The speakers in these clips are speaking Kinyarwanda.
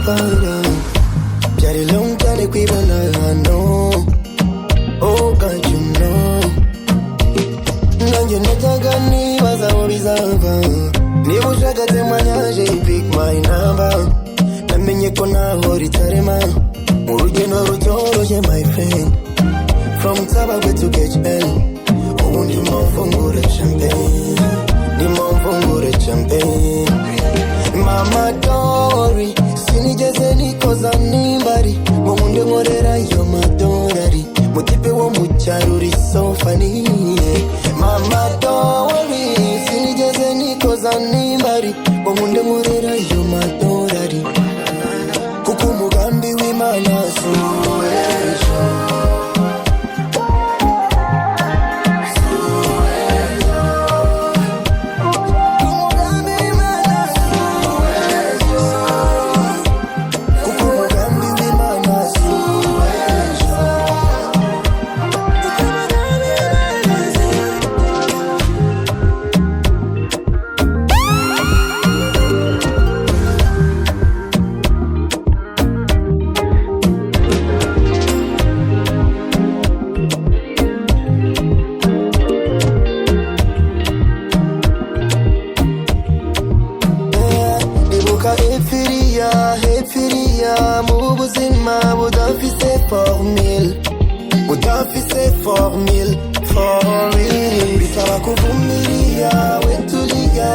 para. Byari long cyane kwibona hano. Oh God, you know. Nanjye najyaga nibaza aho bizava. Niba ushaka temwanyaje pick my number. Namenye ko naho ritarema. Mu rugendo rutoroshye my friend. From Tabagwe to KHL. Ubu ndimo mfungura champagne. Ndimo mfungura champagne. Mama Dory, sinigeze nikoza nimbari. Munde nkorera yo madorari. Mutipe wo mu cyaro uri so funny. Mama Dory, sinigeze nikoza nimbari. Munde nkorera yo madorari. Kuko umugambi w'Imana suwejo. Hepfiriya mu buzima budafise formule for real. Bisaba kuvumilia wetulia.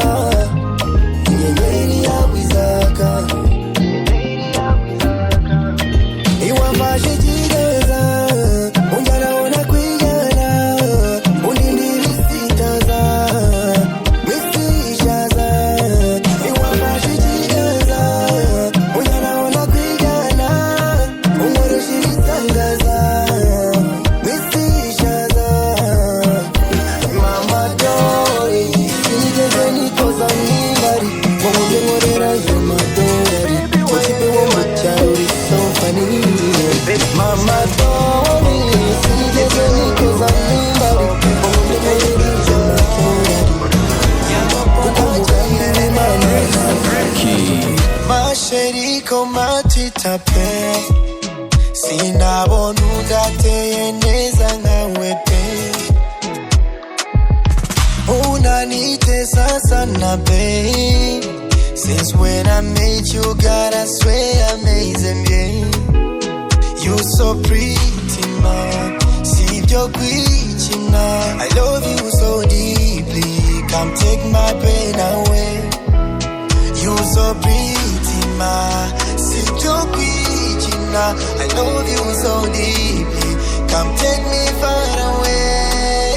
Inyenyeri yawe izaka. Iwambaje kiganza. Unjanaona kwigana. Unindiri sitaza. Misishaza. Iwambaje kiganza. Unjanaona kwigana. Unoroshi bitangaza. Misishaza. Mama Dory, sinigeze nikoza nimbari. Munde nkorera yo madorari. Mutipe wo mu cyaro uri so funny. Mama Dory, sinigeze nikoza nimbari. Munde nkorera yo madorari. Kuko umugambi w'Imana masheri ko matitape. Sinabona udateye neza nkawe pe. Unanitesa sana babe. Since when I met you, God, I swear amazing, yeah. You so pretty, ma. See your queen, I love you so deeply. Come take my pain away. You so pretty, ma. See your queen, I love you so deeply. Come take me far away.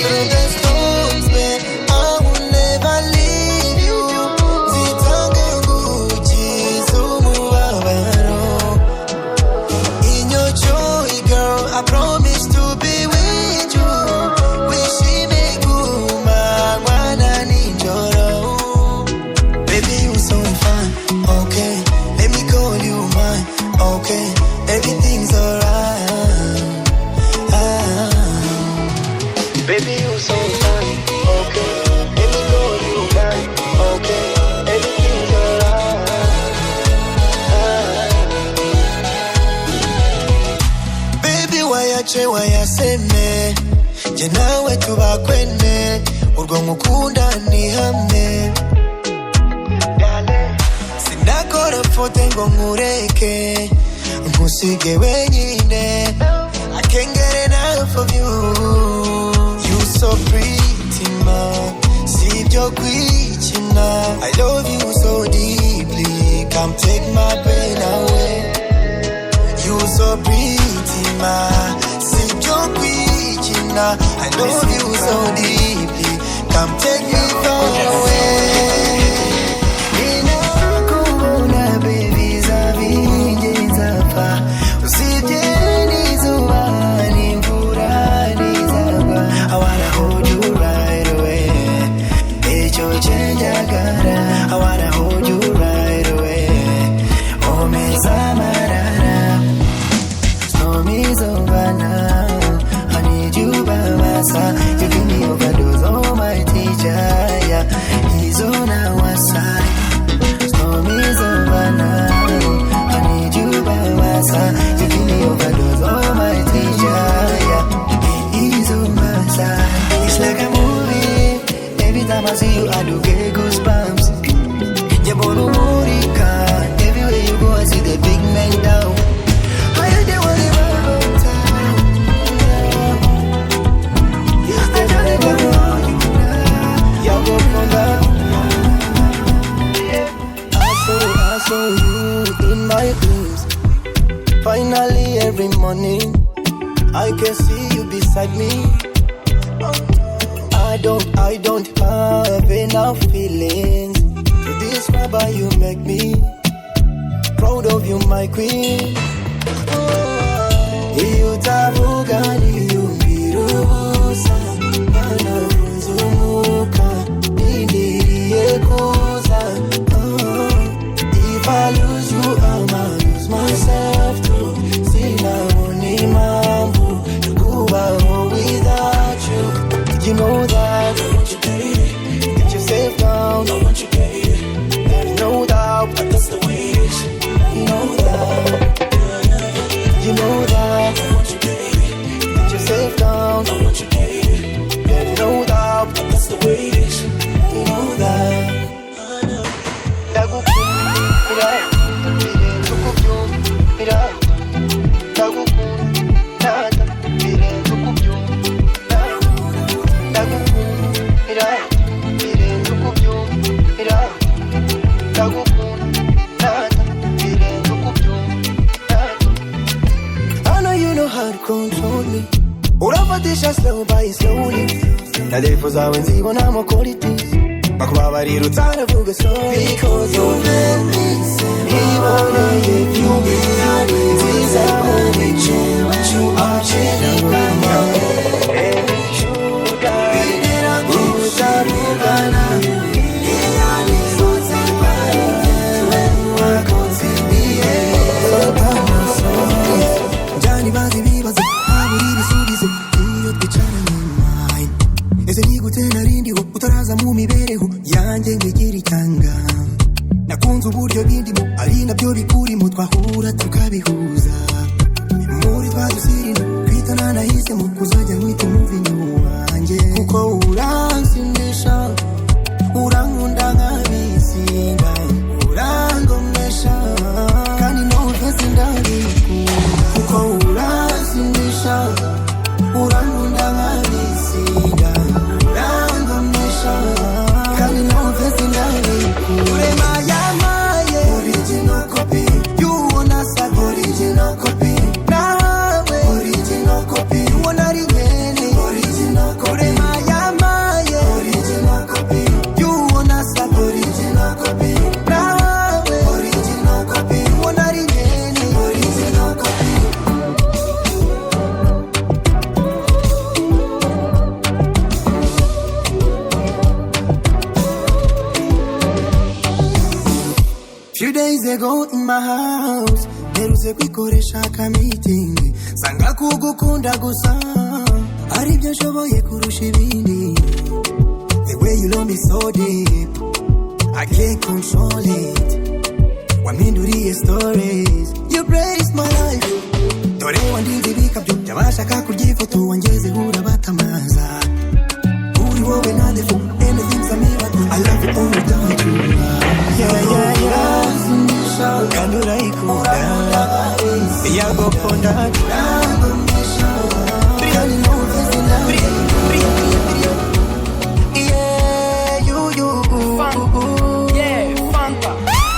Through the storms, man, I will never leave you. Zitanga nguki z'umubabaro. In your joy, girl, I promise to be with you. Wishime kumanywa na nijoro. Baby, you so fine, okay. Let me call you mine, okay. Everything's alright. Baby, you so fine, okay. Let me call you mine, okay. Everything's alright. Baby, wayache wayaseme. Je nawe tubakwene. Urwo ngukunda ni hamwe. Sinakora fote ngo nkureke. Nkusige wenyine. I can't get enough of you. You so pretty, ma. See your queen, I love you so deeply. Come take my pain away. You so pretty, ma. See your queen, I love you so deeply. Come take me far away. Ninakubona baby zavinje nzapfa. Usije nizuba nimvura nizagwa. I wanna hold you right away. Echo chenjagara. I wanna hold you right away. Oh me zamarara. No me zobana. I need you by my side. You give me overdose, oh my teacher, yeah. He's on you in my dreams. Finally every morning I can see you beside me. I don't have enough feelings to describe how you make me proud of you, my queen. You tabuga niyumbirusa Manavunzumuka Nindiriye kuza If I lose you, I'ma lose myself too. Sinabona impamvu kubaho without you. Did you know that? I want you, baby. Get yourself down. I want you, baby. There's no doubt, but that's the way it is. You know that. You know that. I want you, baby. Get yourself down. I want you, baby. There's no doubt, but that's the way it is. You know that. I know you know how to control me. Urafatisha slow by slowly. Nadefu zawe nzibona mo qualities. Bakubabarira utaravuga sorry. Because you let me say iboneye by'umwihariko nziza muri jewe acirikanya ebicuda bidera kutarugana iyani zose bariyewe wakonzimiye njani bazi ibibazo habura ibisubizo iyo twicaranye mind ese nigute narindiho utaraza mu mibereho yanjye nkigira icyanga nakunze uburyo bindimo ari nabyo bikurimo twahura tukabihuza muri twadusirino kwitana nahisemo kuzajya nkwita umuvinyo wanjye kuko uransindisha urankunda nk'abisinda urangomesha kandi n'ubwese ndabikunda kuko uransindisha urankunda nk'abisinda urangomesha kandi n'ubwese ndabikunda urema yamaye original copy you wanna say original copy nawe original copy you wanna ringene original copy urema yamaye original copy you wanna say original copy nawe original copy you wanna ringene original copy. Few days ago in my house nerutse kwikoresha ka meeting sanga kugukunda gusa ari byo nshoboye kurusha ibindi. The way you love me so deep I can't control it. Waminduriye stories you blessed my life. Dore wandinze ibikabyo byabashaka kurya ifoto wangeze hura batamaza uri wowe nadefu anything's a miracle. I love it all without you. Yeah kandi urayikunda yagoponda urangomesha kandi n'ubwese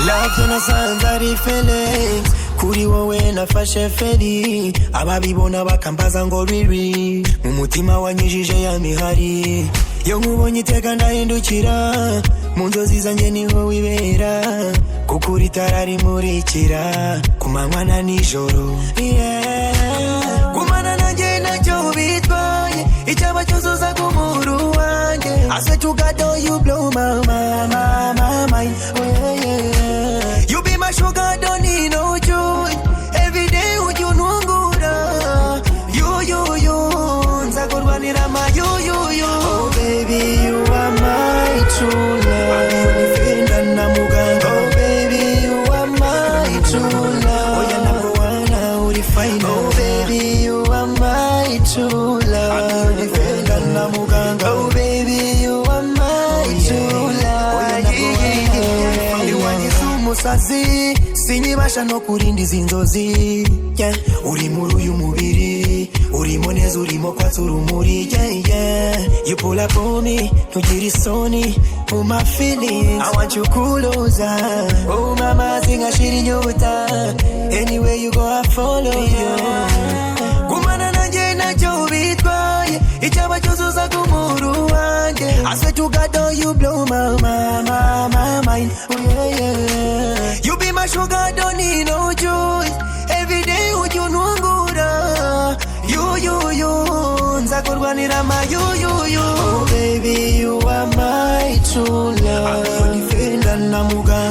love nasanze ari feelings kuri wowe nafashe feri ababibona bakambaza ngo riri mu mutima wanyijije ya mihari yo nkubonye iteka ndahindukira mu nzozi zanjye niho wibera kuko uri itara rimurikira ku manywa na nijoro kumana nanjye nacyo bitwaye icyaba cyuzuza k'umuru wanjye I swear to God oh you blow my mind oh yeah you be my sugar don't need no joy every day ujya untungura you nzakurwanira ma you oh baby you are my true love nifenda na muganga oh baby you are my true love oya nakuwana uri fine oh baby you are my true love nifenda na muganga oh baby you are my true love oya nakuwana iwanyiza umusazi sinyibasha no kurinda izi nzozi uri muri uyu mubiri urimo neza urimo kwatsa urumuri, yeah, yeah. You pull up on me, ntugire isoni mu my feelings, I want you closer. Oh mama singashira inyota, anywhere you go I follow you. Gumana nanje nacyo bitwaye, icyaba cyuzuza kumuru wanjye. I swear to God, oh, you blow my mind. Oh yeah, yeah. You be my sugar, don't need no choice. Every day you nungura. You nzakurwanira ma you. Oh baby, you are my true love. I'm defender na muga